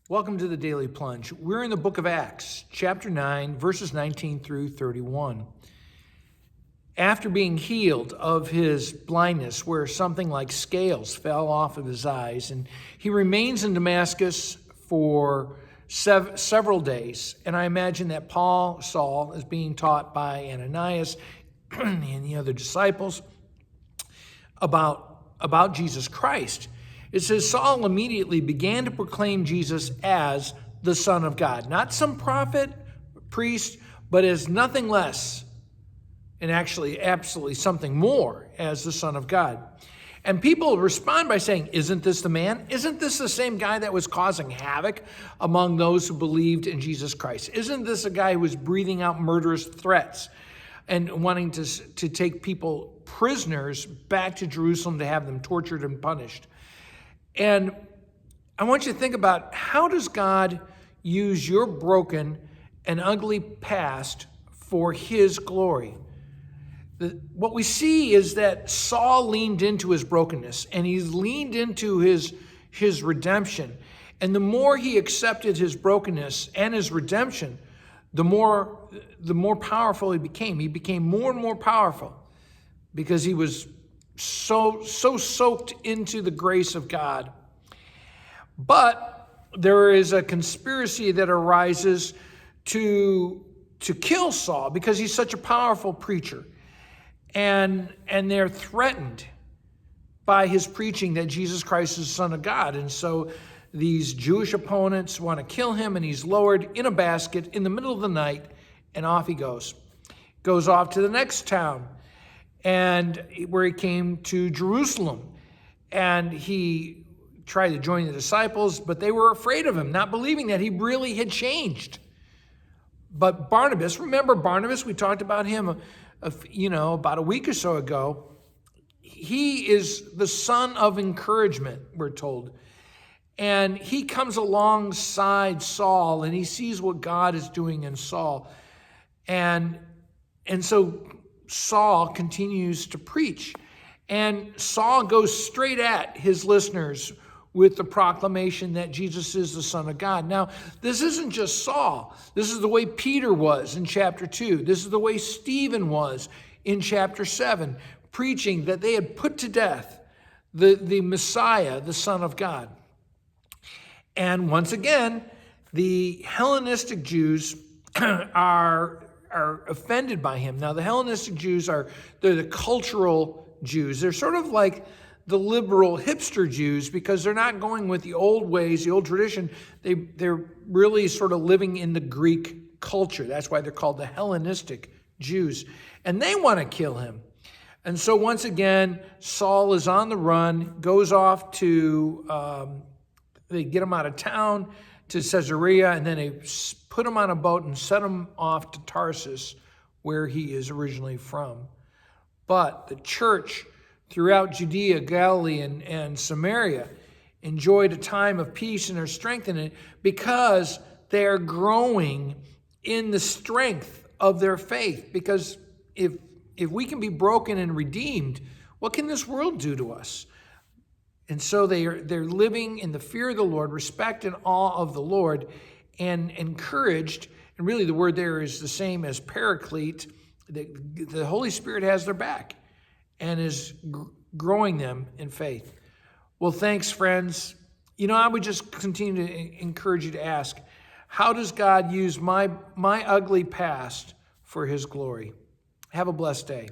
Welcome to the Daily Plunge. We're in the book of Acts, chapter 9, verses 19 through 31. After being healed of his blindness, where something like scales fell off of his eyes, and he remains in Damascus for several days. And I imagine that Saul, is being taught by Ananias and the other disciples about Jesus Christ. It says, Saul immediately began to proclaim Jesus as the Son of God. Not some prophet, priest, but as nothing less, and actually absolutely something more, as the Son of God. And people respond by saying, isn't this the man? Isn't this the same guy that was causing havoc among those who believed in Jesus Christ? Isn't this a guy who was breathing out murderous threats and wanting to take people prisoners back to Jerusalem to have them tortured and punished? And I want you to think about, how does God use your broken and ugly past for his glory? What we see is that Saul leaned into his brokenness, and he's leaned into his redemption. And the more he accepted his brokenness and his redemption, the more powerful he became. He became more and more powerful because he was so soaked into the grace of God. But there is a conspiracy that arises to kill Saul because he's such a powerful preacher. And they're threatened by his preaching that Jesus Christ is the Son of God. And so these Jewish opponents want to kill him, and he's lowered in a basket in the middle of the night, and off he goes. Goes off to the next town, and where he came to Jerusalem. And he tried to join the disciples, but they were afraid of him, not believing that he really had changed. But Barnabas, remember Barnabas? We talked about him about a week or so ago. He is the son of encouragement, we're told. And he comes alongside Saul, and he sees what God is doing in Saul. And so Saul continues to preach. And Saul goes straight at his listeners with the proclamation that Jesus is the Son of God. Now, this isn't just Saul. This is the way Peter was in chapter 2. This is the way Stephen was in chapter 7, preaching that they had put to death the Messiah, the Son of God. And once again, the Hellenistic Jews are offended by him. Now, the Hellenistic Jews they're the cultural Jews. They're sort of like the liberal hipster Jews, because they're not going with the old ways, the old tradition. They're really sort of living in the Greek culture. That's why they're called the Hellenistic Jews. And they want to kill him. And so once again, Saul is on the run, goes off to, they get him out of town to Caesarea, and then they put him on a boat and set him off to Tarsus, where he is originally from. But the church throughout Judea, Galilee, and Samaria enjoyed a time of peace and are strengthened because they are growing in the strength of their faith. Because if we can be broken and redeemed, what can this world do to us? And so they're living in the fear of the Lord, respect and awe of the Lord, and encouraged. And really the word there is the same as paraclete. The Holy Spirit has their back and is growing them in faith. Well, thanks, friends. I would just continue to encourage you to ask, how does God use my ugly past for his glory? Have a blessed day.